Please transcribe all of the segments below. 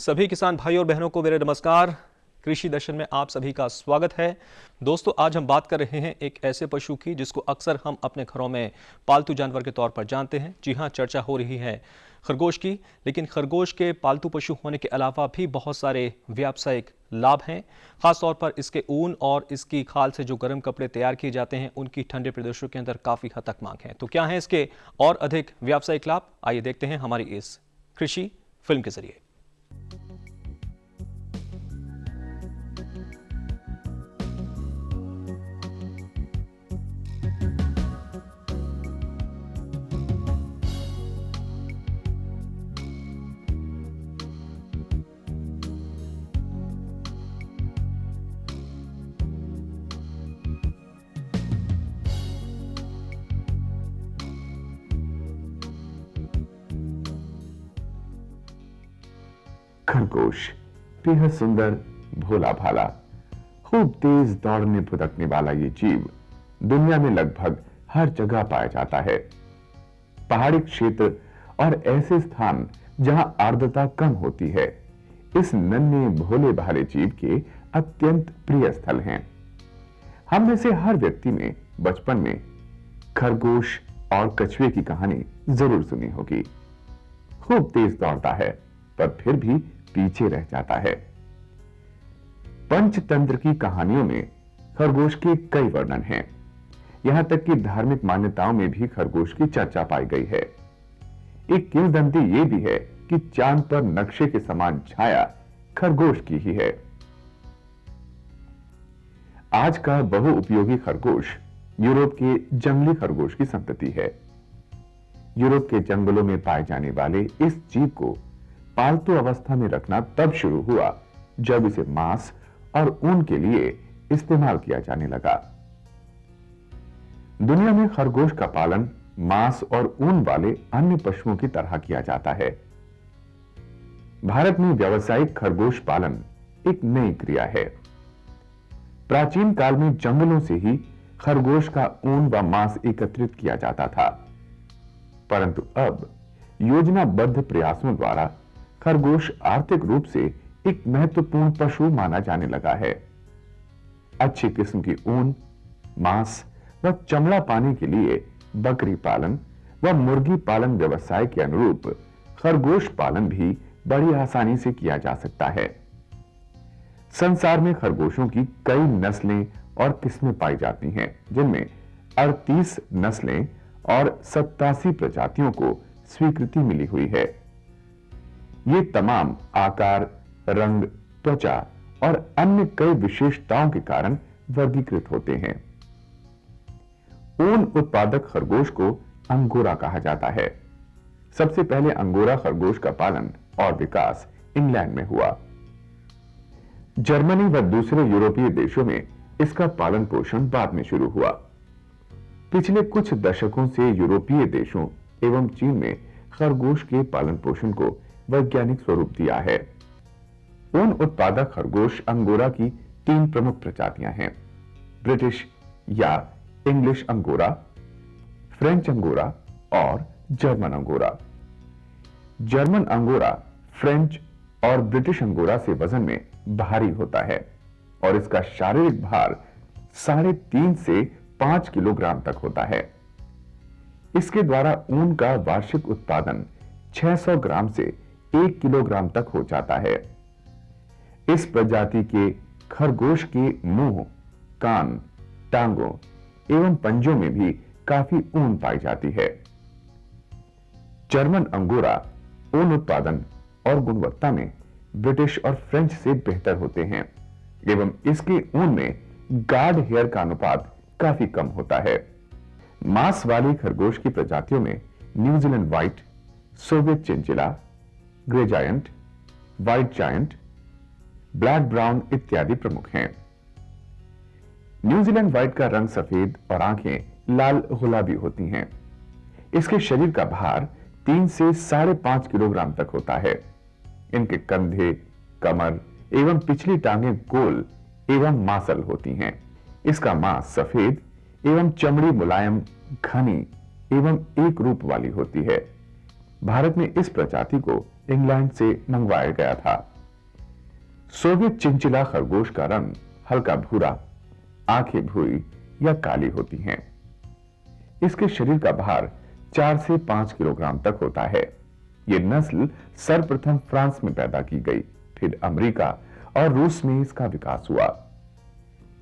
सभी किसान भाइयों और बहनों को मेरे नमस्कार। कृषि दर्शन में आप सभी का स्वागत है। दोस्तों, आज हम बात कर रहे हैं एक ऐसे पशु की जिसको अक्सर हम अपने घरों में पालतू जानवर के तौर पर जानते हैं। जी हाँ, चर्चा हो रही है खरगोश की। लेकिन खरगोश के पालतू पशु होने के अलावा भी बहुत सारे व्यावसायिक लाभ हैं। खासतौर पर इसके ऊन और इसकी खाल से जो गर्म कपड़े तैयार किए जाते हैं, उनकी ठंडे प्रदेशों के अंदर काफ़ी हद तक मांग है। तो क्या है इसके और अधिक व्यावसायिक लाभ? आइए देखते हैं हमारी इस कृषि फिल्म के जरिए। खरगोश बेहद सुंदर, भोला भाला, खूब तेज दौड़ने फुदकने वाला ये जीव दुनिया में लगभग हर जगह पाया जाता है। पहाड़ी क्षेत्र और ऐसे स्थान जहां आर्द्रता कम होती है, इस नन्हे भोले भाले जीव के अत्यंत प्रिय स्थल हैं। हम में से हर व्यक्ति ने बचपन में खरगोश और कछुए की कहानी जरूर सुनी होगी। खूब तेज दौड़ता है पर फिर भी पीछे रह जाता है। पंचतंत्र की कहानियों में खरगोश के कई वर्णन हैं। यहां तक कि धार्मिक मान्यताओं में भी खरगोश की चर्चा पाई गई है। एक किंवदंती यह भी है कि चांद पर नक्शे के समान छाया खरगोश की ही है। आज का बहुउपयोगी खरगोश यूरोप के जंगली खरगोश की संतति है। यूरोप के जंगलों में पाए जाने वाले इस जीव को पालतू अवस्था में रखना तब शुरू हुआ जब इसे मांस और ऊन के लिए इस्तेमाल किया जाने लगा। दुनिया में खरगोश का पालन मांस और ऊन वाले अन्य पशुओं की तरह किया जाता है। भारत में व्यावसायिक खरगोश पालन एक नई क्रिया है। प्राचीन काल में जंगलों से ही खरगोश का ऊन व मांस एकत्रित किया जाता था, परंतु अब योजनाबद्ध प्रयासों द्वारा खरगोश आर्थिक रूप से एक महत्वपूर्ण पशु माना जाने लगा है। अच्छी किस्म की ऊन, मांस व चमड़ा पाने के लिए बकरी पालन व मुर्गी पालन व्यवसाय के अनुरूप खरगोश पालन भी बड़ी आसानी से किया जा सकता है। संसार में खरगोशों की कई नस्लें और किस्में पाई जाती हैं, जिनमें 38 नस्लें और 87 प्रजातियों को स्वीकृति मिली हुई है। ये तमाम आकार, रंग, त्वचा और अन्य कई विशेषताओं के कारण वर्गीकृत होते हैं। ऊन उत्पादक खरगोश को अंगोरा कहा जाता है। सबसे पहले अंगोरा खरगोश का पालन और विकास इंग्लैंड में हुआ। जर्मनी व दूसरे यूरोपीय देशों में इसका पालन पोषण बाद में शुरू हुआ। पिछले कुछ दशकों से यूरोपीय देशों एवं चीन में खरगोश के पालन पोषण को वैज्ञानिक स्वरूप दिया है। ऊन उत्पादक खरगोश अंगोरा की 3 प्रमुख प्रजातियां हैं: ब्रिटिश या इंग्लिश अंगोरा, फ्रेंच अंगोरा और German angora. German angora French और ब्रिटिश अंगोरा से वजन में भारी होता है और इसका शारीरिक भार 3.5 से 5 किलोग्राम तक होता है। इसके द्वारा ऊन का वार्षिक उत्पादन 600 ग्राम से 1 किलोग्राम तक हो जाता है। इस प्रजाति के खरगोश के मुंह, कान, टांगों एवं पंजों में भी काफी ऊन पाई जाती है। जर्मन अंगोरा ऊन उत्पादन और गुणवत्ता में ब्रिटिश और फ्रेंच से बेहतर होते हैं एवं इसके ऊन में गार्ड हेयर का अनुपात काफी कम होता है। मांस वाली खरगोश की प्रजातियों में New Zealand white, Soviet chinchilla, grey giant, white giant, black brown इत्यादि प्रमुख हैं। न्यूजीलैंड व्हाइट का रंग सफेद और आंखें लाल गुलाबी होती हैं। इसके शरीर का भार 3 से 5.5 किलोग्राम तक होता है। इनके कंधे, कमर एवं पिछली टांगें गोल एवं मांसल होती हैं। इसका मांस सफेद एवं चमड़ी मुलायम, घनी एवं एक रूप वाली होती है। भारत में इस प्रजाति को इंग्लैंड से मंगवाया गया था सोवियत चिंचिला खरगोश का रंग हल्का भूरा, आंखें भूरी या काली होती हैं। इसके शरीर का भार 4 से 5 किलोग्राम तक होता है। यह नस्ल सर्वप्रथम फ्रांस में पैदा की गई, फिर अमेरिका और रूस में इसका विकास हुआ।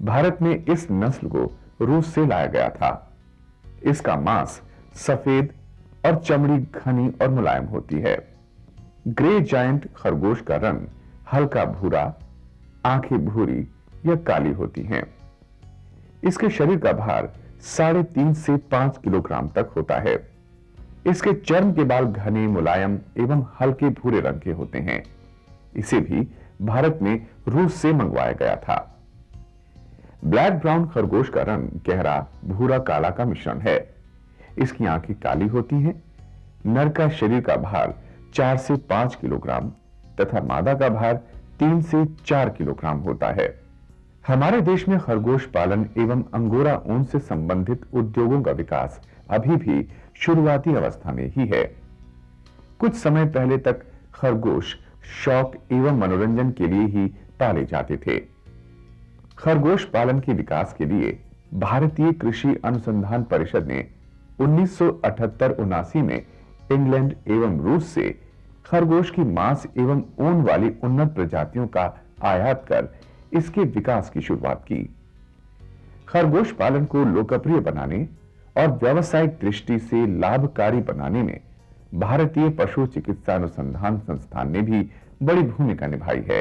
भारत में इस नस्ल को रूस से लाया गया था। इसका मांस सफेद और चमड़ी घनी और मुलायम होती है। ग्रे जायंट खरगोश का रंग हल्का भूरा, आंखें भूरी या काली होती हैं। इसके शरीर का भार 3.5 से 5 किलोग्राम तक होता है। इसके चर्म के बाल घने, मुलायम एवं हल्के भूरे रंग के होते हैं। इसे भी भारत में रूस से मंगवाया गया था। ब्लैक ब्राउन खरगोश का रंग गहरा भूरा काला का मिश्रण है। इसकी आंखें काली होती हैं। नर का शरीर का भार 4 से 5 किलोग्राम तथा मादा का भार 3 से 4 किलोग्राम होता है। हमारे देश में खरगोश पालन एवं अंगोरा ऊन से संबंधित उद्योगों का विकास अभी भी शुरुआती अवस्था में ही है। कुछ समय पहले तक खरगोश शौक एवं मनोरंजन के लिए ही पाले जाते थे। खरगोश पालन के विकास के लिए भारतीय कृषि अनुसंधान परिषद ने 1978-79 में इंग्लैंड एवं रूस से खरगोश की मांस एवं ऊन वाली उन्नत प्रजातियों का आयात कर इसके विकास की शुरुआत की। खरगोश पालन को लोकप्रिय बनाने और व्यावसायिक दृष्टि से लाभकारी बनाने में भारतीय पशु चिकित्सा अनुसंधान संस्थान ने भी बड़ी भूमिका निभाई है।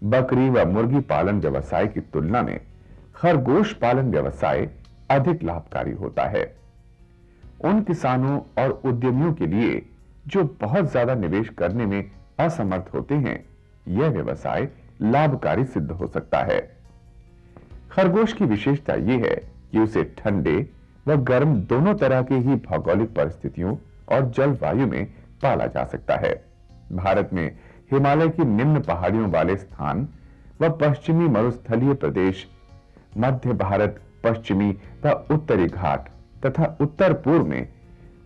बकरी व मुर्गी पालन व्यवसाय की तुलना में खरगोश पालन व्यवसाय अधिक लाभकारी होता है। उन किसानों और उद्यमियों के लिए जो बहुत ज्यादा निवेश करने में असमर्थ होते हैं, यह व्यवसाय लाभकारी सिद्ध हो सकता है। खरगोश की विशेषता यह है कि उसे ठंडे व गर्म दोनों तरह के ही भौगोलिक परिस्थितियों और जलवायु में पाला जा सकता है। भारत में हिमालय की निम्न पहाड़ियों वाले स्थान व पश्चिमी मरुस्थलीय प्रदेश, मध्य भारत, पश्चिमी व उत्तरी घाट तथा उत्तर पूर्व में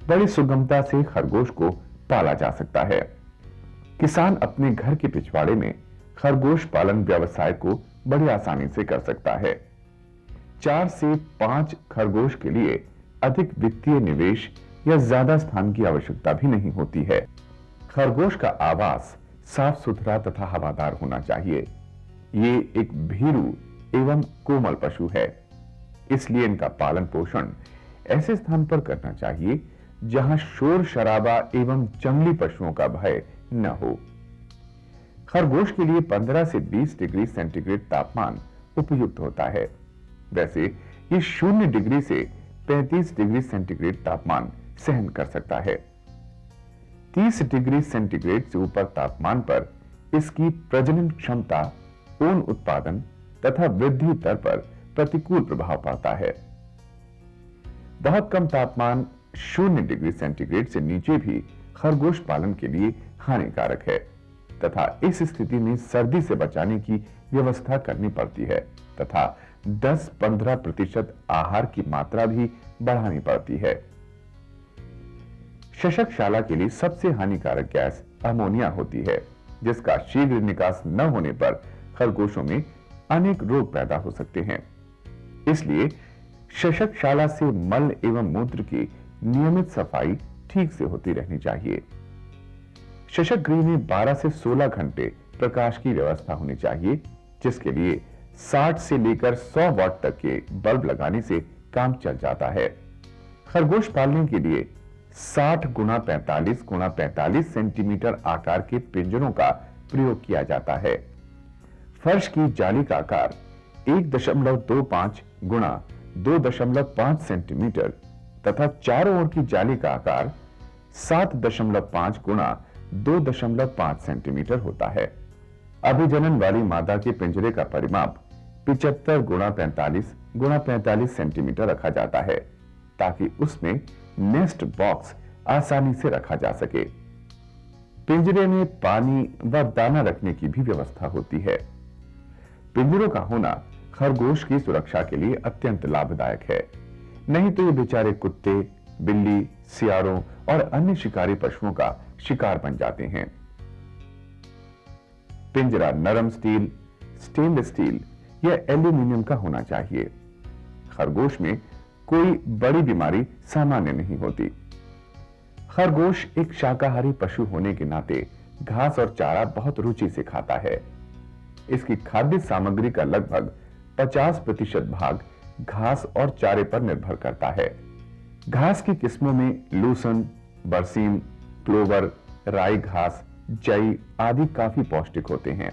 बड़ी सुगमता से खरगोश को पाला जा सकता है। किसान अपने घर के पिछवाड़े में खरगोश पालन व्यवसाय को बड़ी आसानी से कर सकता है। 4 से 5 खरगोश के लिए अधिक वित्तीय निवेश या ज्यादा स्थान की आवश्यकता भी नहीं होती है। खरगोश का आवास साफ सुथरा तथा हवादार होना चाहिए। ये एक भीरू एवं कोमल पशु है, इसलिए इनका पालन पोषण ऐसे स्थान पर करना चाहिए जहां शोर शराबा एवं जंगली पशुओं का भय न हो। खरगोश के लिए 15 से 20 डिग्री सेंटीग्रेड तापमान उपयुक्त होता है। वैसे ये 0 डिग्री से 35 डिग्री सेंटीग्रेड तापमान सहन कर सकता है। 30 डिग्री सेंटीग्रेड से ऊपर तापमान पर इसकी प्रजनन क्षमता, ऊन उत्पादन तथा वृद्धि दर पर प्रतिकूल प्रभाव पड़ता है। बहुत कम तापमान 0 डिग्री सेंटीग्रेड से नीचे भी खरगोश पालन के लिए हानिकारक है तथा इस स्थिति में सर्दी से बचाने की व्यवस्था करनी पड़ती है तथा 10-15% आहार की मात्रा भी बढ़ानी पड़ती है। शशकशाला के लिए सबसे हानिकारक गैस अमोनिया होती है, जिसका शीघ्र निकास न होने पर खरगोशों में अनेक रोग पैदा हो सकते हैं। इसलिए शशकशाला से मल एवं मूत्र की नियमित सफाई ठीक से होती रहनी चाहिए। शशक गृह में 12 से 16 घंटे प्रकाश की व्यवस्था होनी चाहिए, जिसके लिए 60 से लेकर 100 वाट तक के बल्ब लगाने से काम चल जाता है। खरगोश पालने के लिए 60 गुना 45 गुना 45 सेंटीमीटर आकार के पिंजरों का प्रयोग किया जाता है। फर्श की जाली का आकार 1.25 गुना 2.5 सेंटीमीटर तथा चारों ओर की जाली का आकार 7.5 गुना 2.5 सेंटीमीटर होता है। अभिजनन वाली मादा के पिंजरे का परिमाप 75 गुना 45 गुना 45 सेंटीमीटर रखा जाता है, ताकि उसमें नेस्ट बॉक्स आसानी से रखा जा सके। पिंजरे में पानी व दाना रखने की भी व्यवस्था होती है। पिंजरों का होना खरगोश की सुरक्षा के लिए अत्यंत लाभदायक है, नहीं तो ये बेचारे कुत्ते, बिल्ली, सियारों और अन्य शिकारी पशुओं का शिकार बन जाते हैं। पिंजरा नरम स्टील, स्टेनलेस स्टील या एल्यूमिनियम का होना चाहिए। खरगोश में कोई बड़ी बीमारी सामान्य नहीं होती। खरगोश एक शाकाहारी पशु होने के नाते घास और चारा बहुत रुचि से खाता है। इसकी खाद्य सामग्री का लगभग 50% भाग घास और चारे पर निर्भर करता है। घास की किस्मों में लूसन, बरसीम, क्लोवर, राई घास, जई आदि काफी पौष्टिक होते हैं।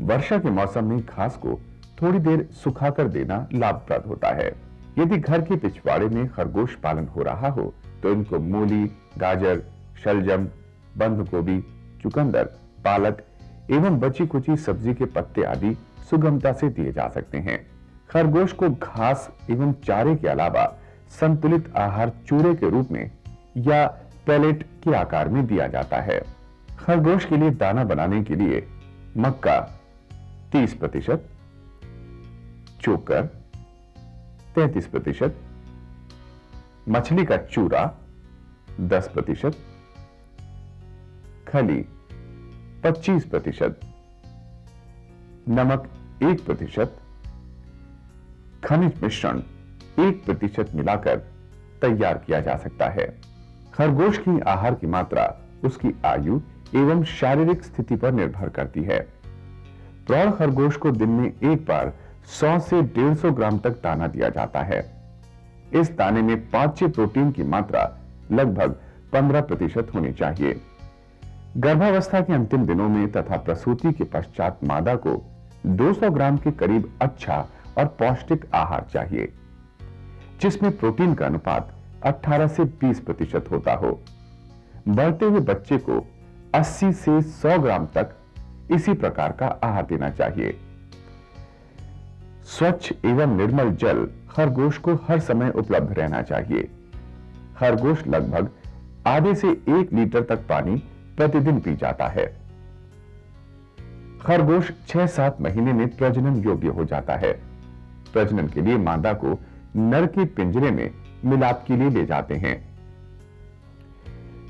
वर्षा के मौसम में घास को थोड़ी देर सुखाकर देना लाभप्रद होता है। यदि घर के पिछवाड़े में खरगोश पालन हो रहा हो तो इनको मूली, गाजर, शलजम, बंद गोभी, चुकंदर, पालक एवं बची कुची सब्जी के पत्ते आदि सुगमता से दिए जा सकते हैं। खरगोश को घास एवं चारे के अलावा संतुलित आहार चूरे के रूप में या पेलेट के आकार में दिया जाता है। खरगोश के लिए दाना बनाने के लिए मक्का 30%, चोकर 33%, मछली का चूरा 10%, खली 25%, नमक 1%, खनिज मिश्रण 1% मिलाकर तैयार किया जा सकता है। खरगोश की आहार की मात्रा उसकी आयु एवं शारीरिक स्थिति पर निर्भर करती है। प्रौढ़ खरगोश को दिन में एक बार 100 से 150 ग्राम तक दाना दिया जाता है। इस दाने में पाच्य प्रोटीन की मात्रा लगभग 15% होनी चाहिए। गर्भावस्था के अंतिम दिनों में तथा प्रसूति के पश्चात मादा को 200 ग्राम के करीब अच्छा और पौष्टिक आहार चाहिए, जिसमें प्रोटीन का अनुपात 18 से 20% होता हो। बढ़ते हुए बच्चे को 80 से 100 ग्राम तक इसी प्रकार का आहार देना चाहिए। स्वच्छ एवं निर्मल जल खरगोश को हर समय उपलब्ध रहना चाहिए। खरगोश लगभग आधे से 1 लीटर तक पानी प्रतिदिन पी जाता है। खरगोश 6-7 महीने में प्रजनन योग्य हो जाता है। प्रजनन के लिए मादा को नर के पिंजरे में मिलाप के लिए ले जाते हैं।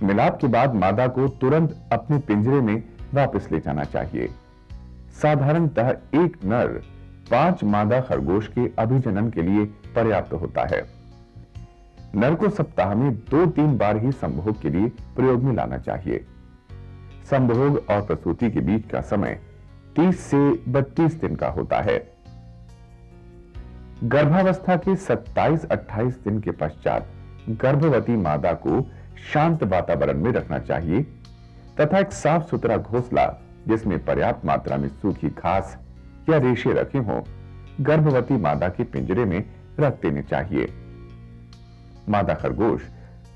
मिलाप के बाद मादा को तुरंत अपने पिंजरे में वापस ले जाना चाहिए। साधारणतः एक नर 5 मादा खरगोश के अभिजनन के लिए पर्याप्त होता है। नर को सप्ताह में 2-3 बार ही संभोग के लिए प्रयोग में लाना चाहिए। संभोग और प्रसूति के बीच का समय 30 से 32 दिन का होता है। गर्भावस्था के 27-28 दिन के पश्चात गर्भवती मादा को शांत वातावरण में रखना चाहिए तथा एक साफ सुथरा घोंसला जिसमें पर्याप्त मात्रा में सूखी घास या रेशे रखे हों गर्भवती मादा के पिंजरे में रख देने चाहिए। मादा खरगोश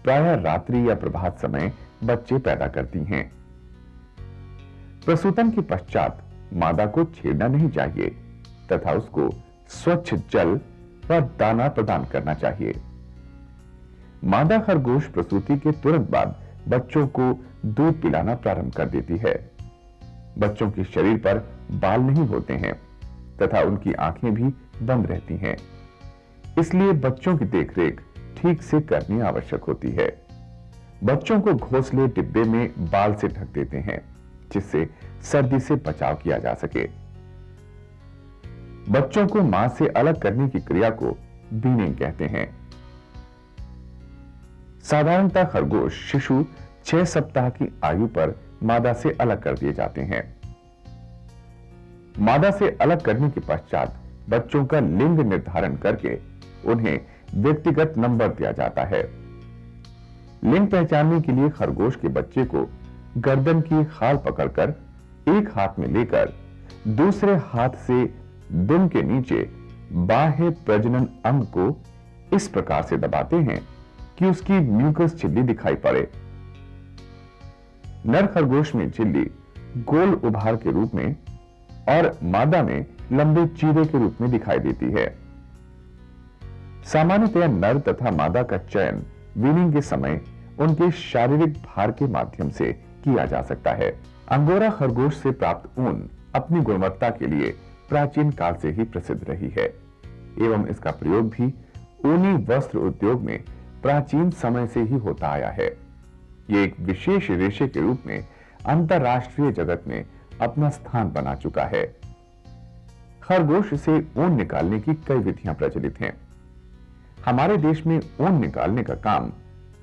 प्रायः रात्रि या प्रभात समय बच्चे पैदा करती हैं। प्रसूतन के पश्चात मादा को छेड़ना नहीं चाहिए तथा उसको स्वच्छ जल व दाना प्रदान करना चाहिए। मादा खरगोश प्रसूति के तुरंत बाद बच्चों को दूध पिलाना प्रारंभ कर देती है। बच्चों के शरीर पर बाल नहीं होते हैं तथा उनकी आंखें भी बंद रहती हैं, इसलिए बच्चों की देखरेख ठीक से करनी आवश्यक होती है। बच्चों को घोंसले डिब्बे में बाल से ढक देते हैं जिससे सर्दी से बचाव किया जा सके। बच्चों को मां से अलग करने की क्रिया को बीनिंग कहते हैं। साधारणतः खरगोश शिशु 6 सप्ताह की आयु पर मादा से अलग कर दिए जाते हैं। मादा से अलग करने के पश्चात बच्चों का लिंग निर्धारण करके उन्हें व्यक्तिगत नंबर दिया जाता है। लिंग पहचानने के लिए खरगोश के बच्चे को गर्दन की खाल पकड़कर एक हाथ में लेकर दूसरे हाथ से दुम के नीचे बाह्य प्रजनन अंग को इस प्रकार से दबाते हैं कि उसकी म्यूकस झिल्ली दिखाई पड़े। नर खरगोश में झिल्ली गोल उभार के रूप में और मादा में लंबे चीरे के रूप में दिखाई देती है। सामान्यतया नर तथा मादा का चयन वीनिंग के समय उनके शारीरिक भार के माध्यम से किया जा सकता है। अंगोरा खरगोश से प्राप्त ऊन अपनी गुणवत्ता के लिए प्राचीन काल से ही प्रसिद्ध रही है एवं इसका प्रयोग भी ऊनी वस्त्र उद्योग में प्राचीन समय से ही होता आया है। ये एक विशेष रेशे के रूप में अंतरराष्ट्रीय जगत में अपना स्थान बना चुका है। खरगोश से ऊन निकालने की कई विधियां प्रचलित हैं। हमारे देश में ऊन निकालने का काम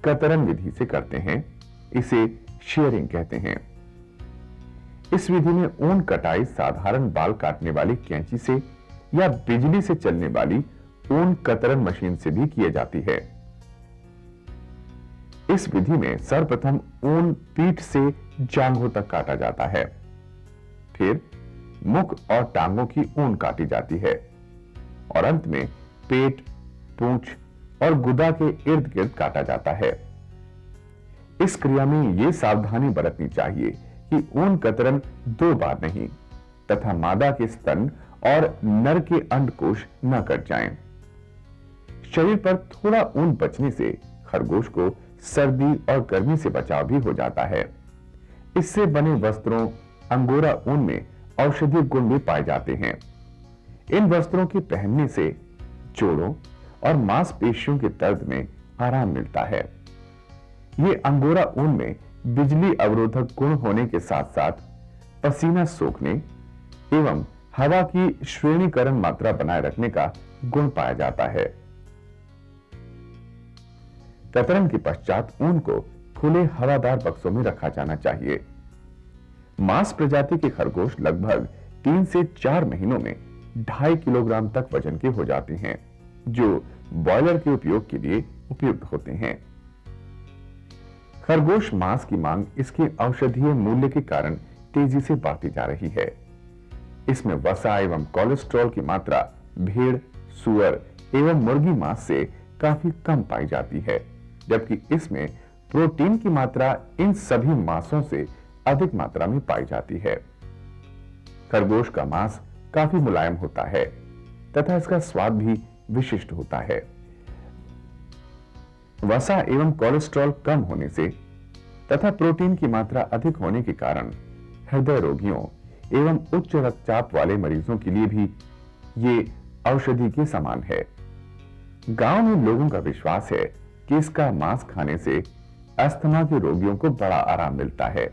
कतरन विधि से करते हैं। इसे शेयरिंग कहते हैं। इस विधि में ऊन कटाई साधारण बाल काटने वाली कैंची से या बिजली से चलने वाली ऊन कतरन मशीन से भी की जाती है। इस विधि में सर्वप्रथम ऊन पीठ से जांघों तक काटा जाता है। फिर मुख और टांगों की ऊन काटी जाती है और अंत में पेट, पूंछ और गुदा के इर्द गिर्द काटा जाता है। इस क्रिया में यह सावधानी बरतनी चाहिए कि ऊन कतरन 2 बार नहीं तथा मादा के स्तन और नर के अंडकोश न कट जाएं। शरीर पर थोड़ा ऊन बचने से खरगोश को सर्दी और गर्मी से बचाव भी हो जाता है। इससे बने वस्त्रों अंगोरा ऊन में औषधीय गुण भी पाए जाते हैं। इन वस्त्रों के पहनने से जोड़ों और मांसपेशियों के दर्द में आराम मिलता है। ये अंगोरा ऊन में बिजली अवरोधक गुण होने के साथ साथ पसीना सोखने एवं हवा की श्रेणीकरण मात्रा बनाए रखने का गुण पाया जाता है। कतरन के पश्चात ऊन को खुले हवादार बक्सों में रखा जाना चाहिए। मांस प्रजाति के खरगोश लगभग 3 से 4 महीनों में 2.5 किलोग्राम तक वजन के हो जाते हैं, जो बॉयलर के उपयोग के लिए उपयुक्त होते हैं। खरगोश मांस की मांग इसके औषधीय मूल्य के कारण तेजी से बढ़ती जा रही है। इसमें वसा एवं कोलेस्ट्रॉल की मात्रा भेड़, सुअर एवं मुर्गी मांस से काफी कम पाई जाती है, जबकि इसमें प्रोटीन की मात्रा इन सभी मांसों से अधिक मात्रा में पाई जाती है। खरगोश का मांस काफी मुलायम होता है तथा इसका स्वाद भी विशिष्ट होता है। वसा एवं कोलेस्ट्रॉल कम होने से तथा प्रोटीन की मात्रा अधिक होने के कारण हृदय रोगियों एवं उच्च रक्तचाप वाले मरीजों के लिए भी ये औषधि के समान है। गांव में लोगों का विश्वास है कि इसका मांस खाने से अस्थमा के रोगियों को बड़ा आराम मिलता है।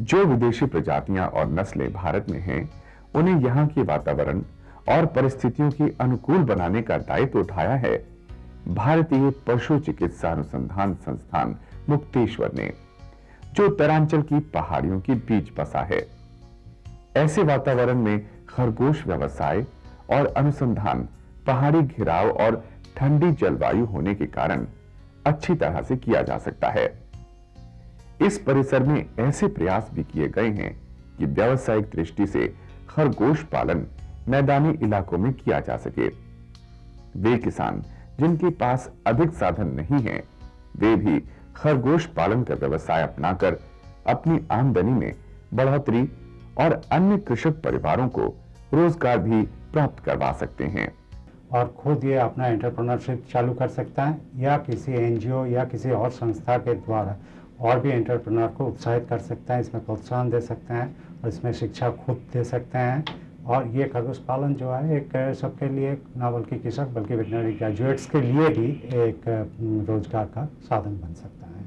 जो विदेशी प्रजातियां और नस्लें भारत में हैं, उन्हें यहां के वातावरण और परिस्थितियों के अनुकूल बनाने का दायित्व उठाया है भारतीय पशु चिकित्सा अनुसंधान संस्थान मुक्तेश्वर ने, जो उत्तरांचल की पहाड़ियों के बीच बसा है। ऐसे वातावरण में खरगोश व्यवसाय और अनुसंधान पहाड़ी घिराव और ठंडी जलवायु होने के कारण अच्छी तरह से किया जा सकता है। इस परिसर में ऐसे प्रयास भी किए गए हैं कि व्यावसायिक दृष्टि से खरगोश पालन मैदानी इलाकों में किया जा सके। वे किसान जिनके पास अधिक साधन नहीं हैं, वे भी खरगोश पालन का व्यवसाय अपनाकर अपनी आमदनी में बढ़ोतरी और अन्य कृषक परिवारों को रोजगार भी प्राप्त करवा सकते हैं। और खुद ये अपना एंटरप्रेन्योरशिप चालू कर सकता है या किसी एनजीओ या किसी और संस्था के द्वारा और भी एंटरप्रेन्योर को उत्साहित कर सकते हैं, इसमें प्रोत्साहन दे सकते हैं और इसमें शिक्षा खुद दे सकते हैं। और ये खरगोश पालन जो है एक सबके लिए, न बल्कि कृषक बल्कि वेटनरी ग्रेजुएट्स के लिए भी एक रोजगार का साधन बन सकता है।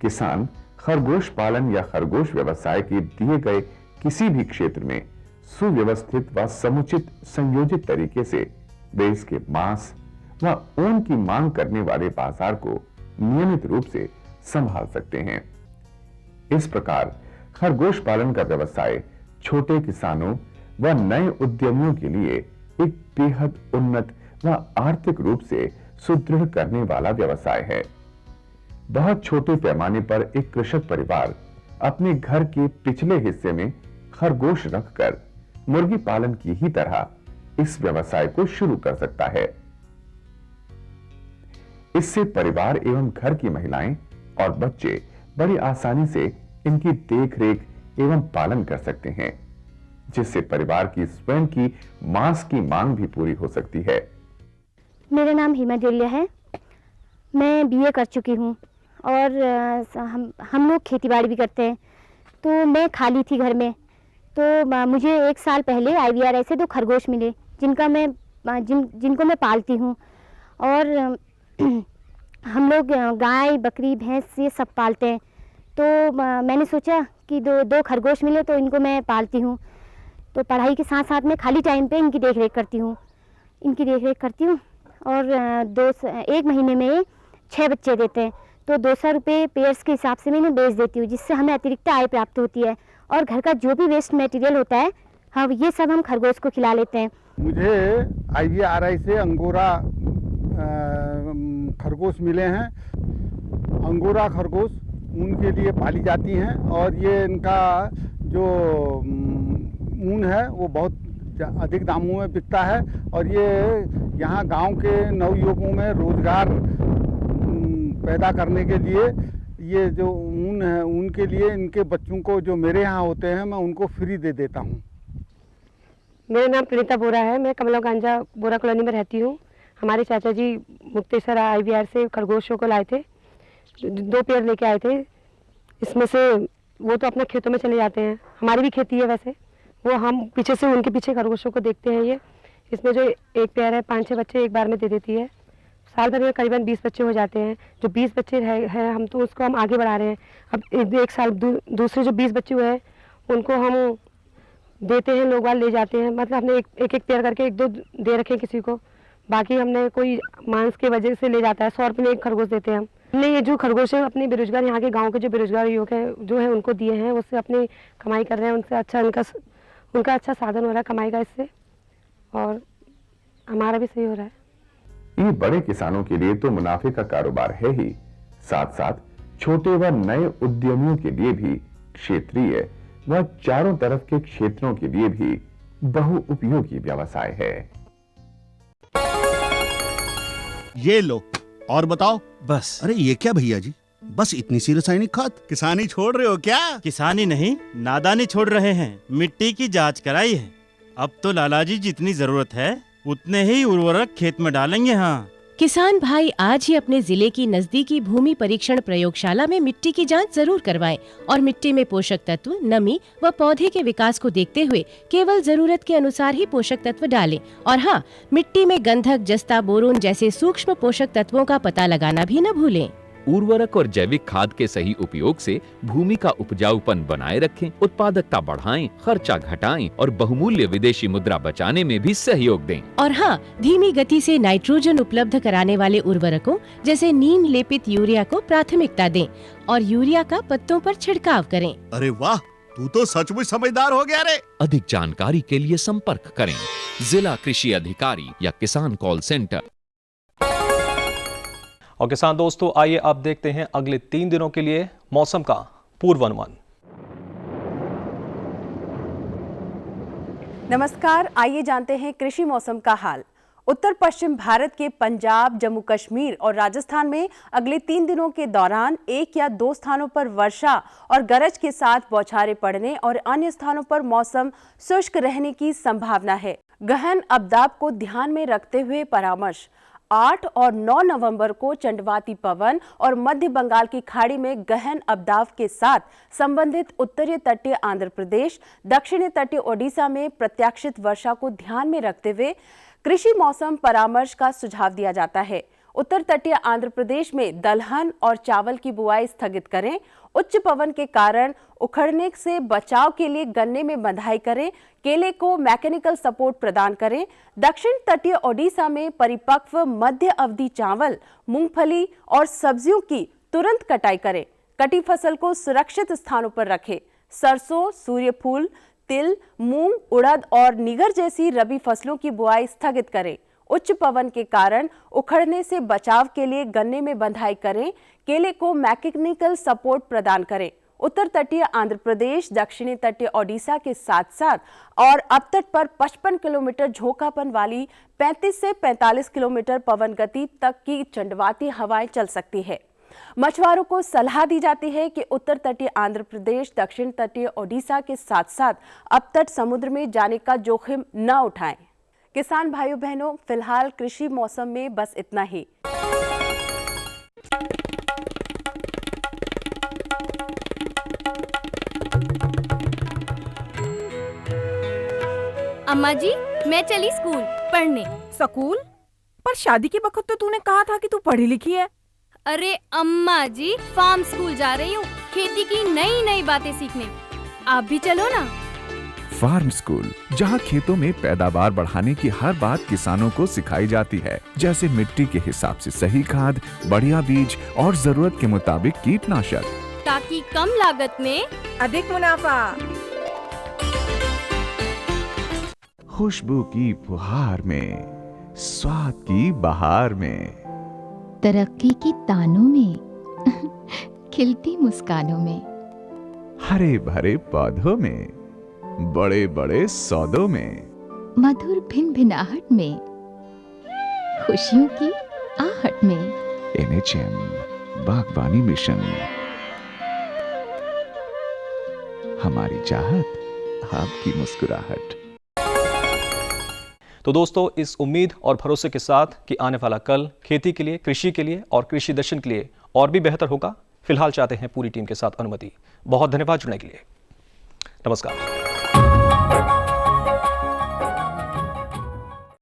किसान खरगोश पालन या खरगोश व्यवसाय के दिए गए किसी भी क्षेत्र में सुव्यवस्थित व समुचित संयोजित तरीके से वे इसके मांस व ऊन की मांग करने वाले बाजार को नियमित रूप से संभाल सकते हैं। इस प्रकार खरगोश पालन का व्यवसाय छोटे किसानों व नए उद्यमियों के लिए एक बेहद उन्नत व आर्थिक रूप से सुदृढ़ करने वाला व्यवसाय है। बहुत छोटे पैमाने पर एक कृषक परिवार अपने घर के पिछले हिस्से में खरगोश रखकर मुर्गी पालन की ही तरह इस व्यवसाय को शुरू कर सकता है। इससे परिवार एवं घर की महिलाएं और बच्चे बड़ी आसानी से इनकी देखरेख एवं पालन कर सकते हैं, जिससे परिवार की स्वयं की मांस की मांग भी पूरी हो सकती है। मेरा नाम हिमा जुलिया है। मैं बीए कर चुकी हूँ और हम लोग खेतीबाड़ी भी करते हैं। तो मैं खाली थी घर में, तो मुझे 1 साल पहले IVRI से 2 खरगोश मिले, जिनको मैं पालती हूँ। और हम लोग गाय, बकरी, भैंस ये सब पालते हैं। तो मैंने सोचा कि दो खरगोश मिले तो इनको मैं पालती हूँ। तो पढ़ाई के साथ साथ में खाली टाइम पे इनकी देख रेख करती हूँ और 1 महीने में 6 बच्चे देते हैं। तो 200 रुपये पेयर्स के हिसाब से मैं इन्हें बेच देती हूँ, जिससे हमें अतिरिक्त आय प्राप्त होती है। और घर का जो भी वेस्ट मटेरियल होता है, हाँ, ये सब हम खरगोश को खिला लेते हैं। मुझे IVRI से अंगोरा खरगोश मिले हैं। अंगोरा खरगोश ऊन के लिए पाली जाती हैं और ये इनका जो ऊन है वो बहुत अधिक दामों में बिकता है और ये यहाँ गांव के नवयुवकों में रोजगार पैदा करने के लिए ये जो ऊन है, ऊन के लिए इनके बच्चों को जो मेरे यहाँ होते हैं मैं उनको फ्री दे देता हूँ। मेरा नाम प्रणीता बोरा है। मैं कमला गांजा बोरा कॉलोनी में रहती हूँ। हमारे चाचा जी मुक्तेश्वर IVR से खरगोशों को लाए थे, 2 पेयर लेके आए थे। इसमें से वो तो अपने खेतों में चले जाते हैं, हमारी भी खेती है वैसे, वो हम पीछे से उनके पीछे खरगोशों को देखते हैं। ये इसमें जो एक पेयर है 5-6 बच्चे एक बार में दे देती है। साल भर में करीबन 20 बच्चे हो जाते हैं। जो 20 बच्चे हैं हम तो उसको हम आगे बढ़ा रहे हैं। अब एक साल दूसरे जो 20 बच्चे हुए हैं उनको हम देते हैं, लोग वाले ले जाते हैं। मतलब हमने एक पेयर करके 1-2 दे रखे हैं किसी को, बाकी हमने कोई मांस के वजह से ले जाता है। 100 रुपये में 1 खरगोश देते हैं हम। हमने ये जो खरगोश है अपने बेरोजगार यहाँ के गांव के जो बेरोजगार युवक है जो है उनको दिए हैं, उससे अपनी कमाई कर रहे हैं। उनसे अच्छा उनका अच्छा साधन हो रहा है कमाई का इससे, और हमारा भी सही हो रहा है। ये बड़े किसानों के लिए तो मुनाफे का कारोबार है ही, साथ साथ छोटे व नए उद्यमियों के लिए भी क्षेत्रीय व चारों तरफ के क्षेत्रों के लिए भी बहुउपयोगी व्यवसाय है। ये लो और बताओ। बस। अरे ये क्या भैया जी, बस इतनी सी रासायनिक खाद? किसानी छोड़ रहे हो क्या? किसानी नहीं, नादानी छोड़ रहे हैं। मिट्टी की जांच कराई है। अब तो लालाजी जितनी जरूरत है उतने ही उर्वरक खेत में डालेंगे। हाँ, किसान भाई आज ही अपने जिले की नजदीकी भूमि परीक्षण प्रयोगशाला में मिट्टी की जांच जरूर करवाएं और मिट्टी में पोषक तत्व, नमी व पौधे के विकास को देखते हुए केवल जरूरत के अनुसार ही पोषक तत्व डालें। और हाँ, मिट्टी में गंधक, जस्ता, बोरोन जैसे सूक्ष्म पोषक तत्वों का पता लगाना भी न भूलें। उर्वरक और जैविक खाद के सही उपयोग से भूमि का उपजाऊपन बनाए रखें, उत्पादकता बढ़ाएं, खर्चा घटाएं और बहुमूल्य विदेशी मुद्रा बचाने में भी सहयोग दें। और हाँ, धीमी गति से नाइट्रोजन उपलब्ध कराने वाले उर्वरकों जैसे नीम लेपित यूरिया को प्राथमिकता दें और यूरिया का पत्तों पर छिड़काव करें। अरे वाह, तू तो सचमुच समझदार हो गया रे। अधिक जानकारी के लिए संपर्क करें जिला कृषि अधिकारी या किसान कॉल सेंटर। और किसान दोस्तों, आइए अब देखते हैं अगले 3 दिनों के लिए मौसम का पूर्वानुमान। नमस्कार, आइए जानते हैं कृषि मौसम का हाल। उत्तर पश्चिम भारत के पंजाब, जम्मू कश्मीर और राजस्थान में अगले 3 दिनों के दौरान 1 या 2 स्थानों पर वर्षा और गरज के साथ बौछारें पड़ने और अन्य स्थानों पर मौसम शुष्क रहने की संभावना है। गहन अवदाब को ध्यान में रखते हुए परामर्श। 8 और 9 नवंबर को चंडवाती पवन और मध्य बंगाल की खाड़ी में गहन अवदाब के साथ संबंधित उत्तरी तटीय आंध्र प्रदेश, दक्षिणी तटीय ओडिशा में प्रत्याशित वर्षा को ध्यान में रखते हुए कृषि मौसम परामर्श का सुझाव दिया जाता है। उत्तर तटीय आंध्र प्रदेश में दलहन और चावल की बुआई स्थगित करें। उच्च पवन के कारण उखड़ने से बचाव के लिए गन्ने में बंधाई करें। केले को मैकेनिकल सपोर्ट प्रदान करें। दक्षिण तटीय ओडिशा में परिपक्व मध्य अवधि चावल, मूंगफली और सब्जियों की तुरंत कटाई करें। कटी फसल को सुरक्षित स्थानों पर रखें। सरसों, सूर्यफूल, तिल, मूंग, उड़द और निगर जैसी रबी फसलों की बुआई स्थगित करें। उच्च पवन के कारण उखड़ने से बचाव के लिए गन्ने में बंधाई करें। केले को मैकेनिकल सपोर्ट प्रदान करें। उत्तर तटीय आंध्र प्रदेश, दक्षिणी तटीय ओडिशा के साथ साथ और अपतट पर 55 किलोमीटर झोंकापन वाली 35 से 45 किलोमीटर पवन गति तक की चंडवाती हवाएं चल सकती है। मछुआरों को सलाह दी जाती है कि उत्तर तटीय आंध्र प्रदेश, दक्षिण तटीय ओडिशा के साथ साथ अपतट समुद्र में जाने का जोखिम न उठाएं। किसान भाइयों बहनों, फिलहाल कृषि मौसम में बस इतना ही। अम्मा जी, मैं चली स्कूल पढ़ने। स्कूल? पर शादी के वक्त तो तूने कहा था कि तू पढ़ी लिखी है। अरे अम्मा जी, फार्म स्कूल जा रही हूँ, खेती की नई नई बातें सीखने। आप भी चलो ना। फार्म स्कूल, जहां खेतों में पैदावार बढ़ाने की हर बात किसानों को सिखाई जाती है, जैसे मिट्टी के हिसाब से सही खाद, बढ़िया बीज और जरूरत के मुताबिक कीटनाशक, ताकि कम लागत में अधिक मुनाफा। खुशबू की फुहार में, स्वाद की बहार में, तरक्की की तानों में, खिलती मुस्कानों में, हरे भरे पौधों में, बड़े बड़े सौदों में, मधुर भिनभिनाहट में, खुशियों की आहट में। NHM बागवानी मिशन, हमारी चाहत, आपकी मुस्कुराहट। तो दोस्तों, इस उम्मीद और भरोसे के साथ कि आने वाला कल खेती के लिए, कृषि के लिए और कृषि दर्शन के लिए और भी बेहतर होगा, फिलहाल चाहते हैं पूरी टीम के साथ अनुमति। बहुत धन्यवाद जुड़ने के लिए। नमस्कार।